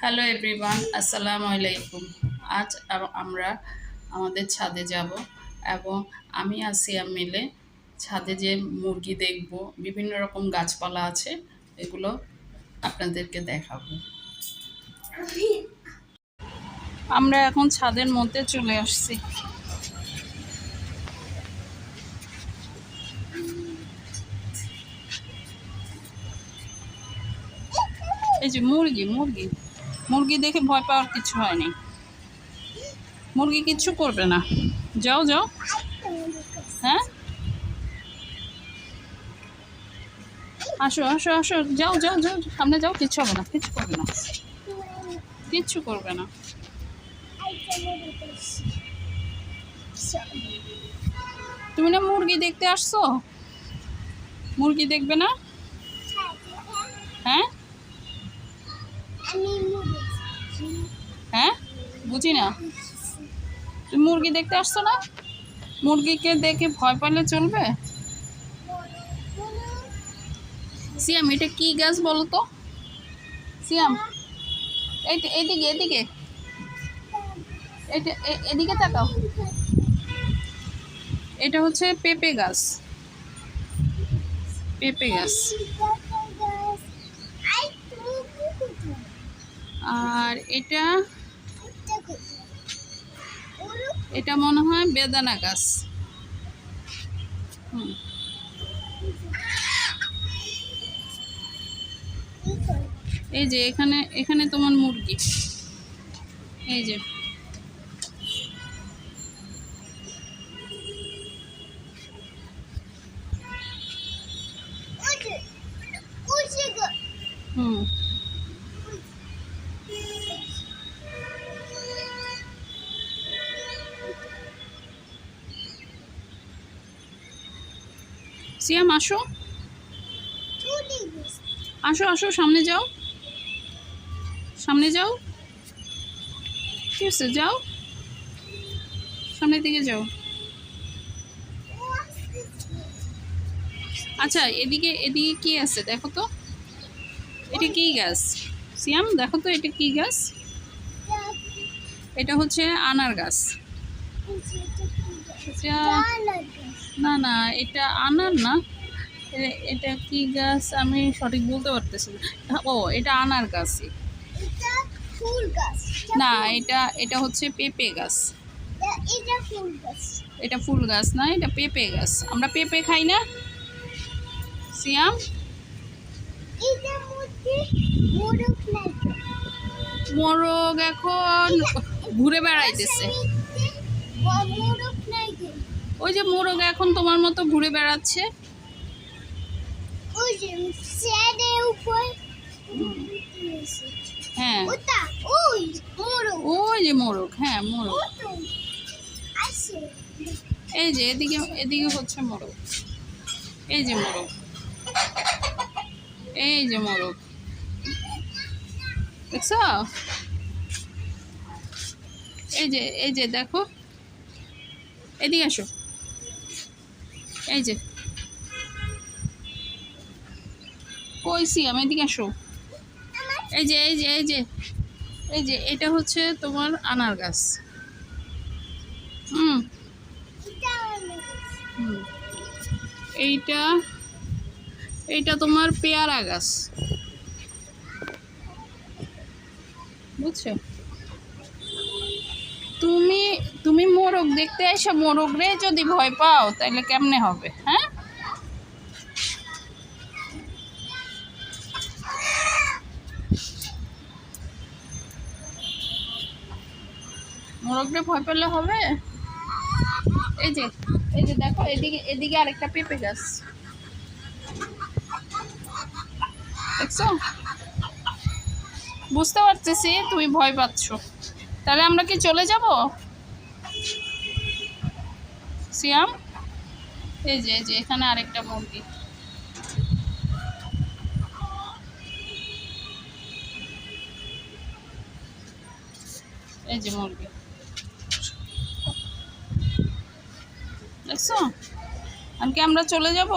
Hello everyone, আসসালামু আলাইকুম। আজ আমরা আমাদের ছাদে যাব এবং আমি আর সিয়াম মিলে ছাদে যে মুরগি দেখব, বিভিন্ন রকম গাছপালা আছে, এগুলো আপনাদেরকে দেখাবো। আমরা এখন ছাদের মধ্যে চলে আসছি। এই যে মুরগি মুরগি মুরগি দেখে ভয় পাওয়ার কিছু হয়নি। মুরগি কিচ্ছু করবে না। যাও যাও। হ্যাঁ, আসো আসো আসো, যাও যাও যাও, সামনে যাও। কিচ্ছু হবে না, কিচ্ছু করবে না, কিচ্ছু করবে না। তুমি না মুরগি দেখতে আসছো? মুরগি দেখবে না? হ্যাঁ হ্যাঁ, বুঝি না। তুমি মুরগি দেখতে আসছো না? মুরগিকে দেখে ভয় পাইলে চলবে? সিয়াম, এটা কি গাছ বলো তো? সিয়াম, এদিকে এদিকে, এটা এদিকে তাকাও। এটা হচ্ছে পেঁপে গাছ। পেঁপে গাছ। আর এটা এটা মনে হয় বেদানা গাছ। এই যে এখানে এখানে তোমার মুরগি। এই যে সিয়াম, আসো আসো আসো, সামনে যাও, সামনে যাও। ঠিক আছে, যাও, সামনের দিকে যাও। আচ্ছা, এদিকে এদিকে কি আছে দেখো তো। এটা কি গাছ? সিয়াম, দেখো তো এটা কি গাছ? এটা হচ্ছে আনার গাছ। না না, এটা আনার না। এটা কি গাছ আমি সঠিক বলতে পারতেছি না। ও, এটা আনার গাছই না। এটা এটা হচ্ছে পেঁপে গাছ। এটা ফুল গাছ না, এটা পেঁপে গাছ। আমরা পেঁপে খাই না সিয়াম? মোরগ এখন ঘুরে বেড়াইতেছে। ওই যে মোরগ এখন তোমার মতো ঘুরে বেড়াচ্ছে। হ্যাঁ, ওই যে মোরগ। হ্যাঁ, মোরগ। এই যে এদিকে এদিকে হচ্ছে মোরগ। এই যে মোরগ, এই যে মোরগ, দেখছো? এই যে দেখো, এদিকে আসো। এই যে কইছি আমি, এদিকে আসো। এই যে এই যে এই যে এই যে এটা হচ্ছে তোমার আনার গাছ। হুম হুম, এইটা এইটা তোমার পেয়ারা গাছ, বুঝছো? তুমি তুমি মোরগ দেখতে এসে মোরগ রে যদি ভয় পাও তাহলে কেমনে হবে? হ্যাঁ, মোরগ রে ভয় পেলে হবে? এই যে এই যে দেখো, এদিকে এদিকে আরেকটা পেঁপে গাছ, দেখছো? বুঝতে পারতেছি তুমি ভয় পাচ্ছ। তাহলে আমরা কি চলে যাব সিয়াম? এই যে এখানে আরেকটা মুরগি। এই যে মুরগি, দেখছো? আজকে আমরা চলে যাব।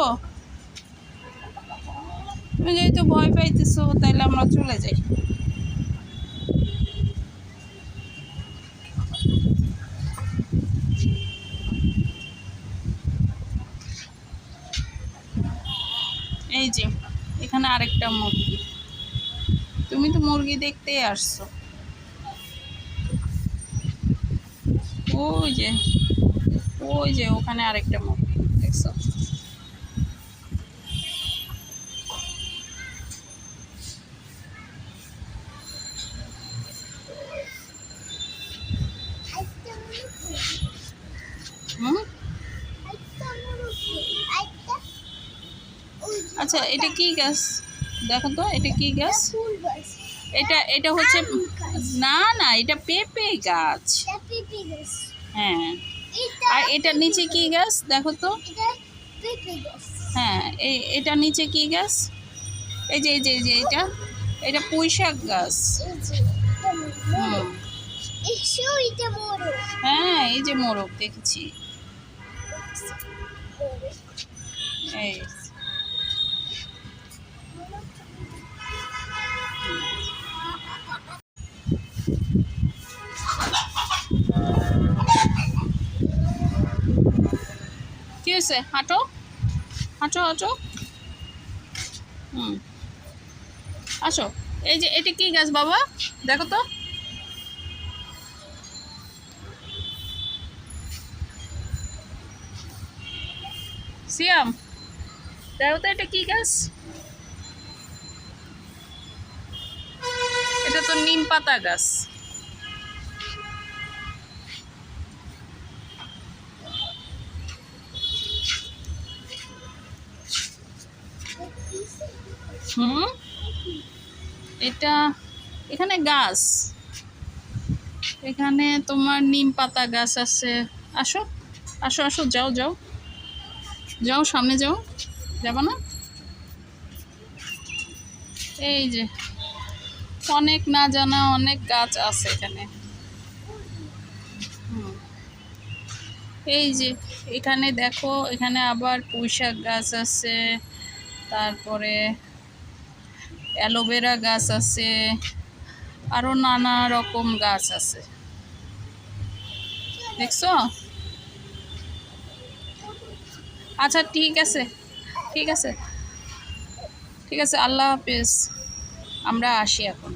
তুমি যেহেতু ভয় পাইতেছো তাইলে আমরা চলে যাই। এই যে এখানে আরেকটা মুরগি, তুমি তো মুরগি দেখতেই আসছো। ওই যে ওই যে ওখানে আরেকটা মুরগি দেখছো। হুম, আচ্ছা এটা কি গাছ দেখো তো, এটা কি গাছ? এটা এটা হচ্ছে, না না এটা পেঁপে গাছ। হ্যাঁ, আর এটার নিচে কি গাছ দেখো তো? হ্যাঁ, এটার নিচে কি গাছ? এই যে এই যে এই যে এটা, এটা পুঁই শাক গাছ। হুম, হ্যাঁ এই যে মোরগ দেখেছি। এই কি হয়েছে? হাঁটো হাঁটো হাঁটো। হুম, আসো। এই যে এটা কি গাছ বাবা দেখো তো? সিয়াম দেখো তো এটা কি গাছ? এটা তো নিম পাতা গাছ। হুম, এটা এখানে গাছ, এখানে তোমার নিম পাতা গাছ আছে। আসো আসো আসো, যাও যাও যাও, সামনে যাও। যাবো না? এই যে অনেক না জানা অনেক গাছ আছে এখানে। হুম, এই যে এখানে দেখো, এখানে আবার পুঁইশাক গাছ আছে, তারপরে অ্যালোভেরা গাছ আছে, আরো নানা রকম গাছ আছে দেখছো? আচ্ছা ঠিক আছে, ঠিক আছে, ঠিক আছে, আল্লাহ হাফেজ, আমরা আসি এখন।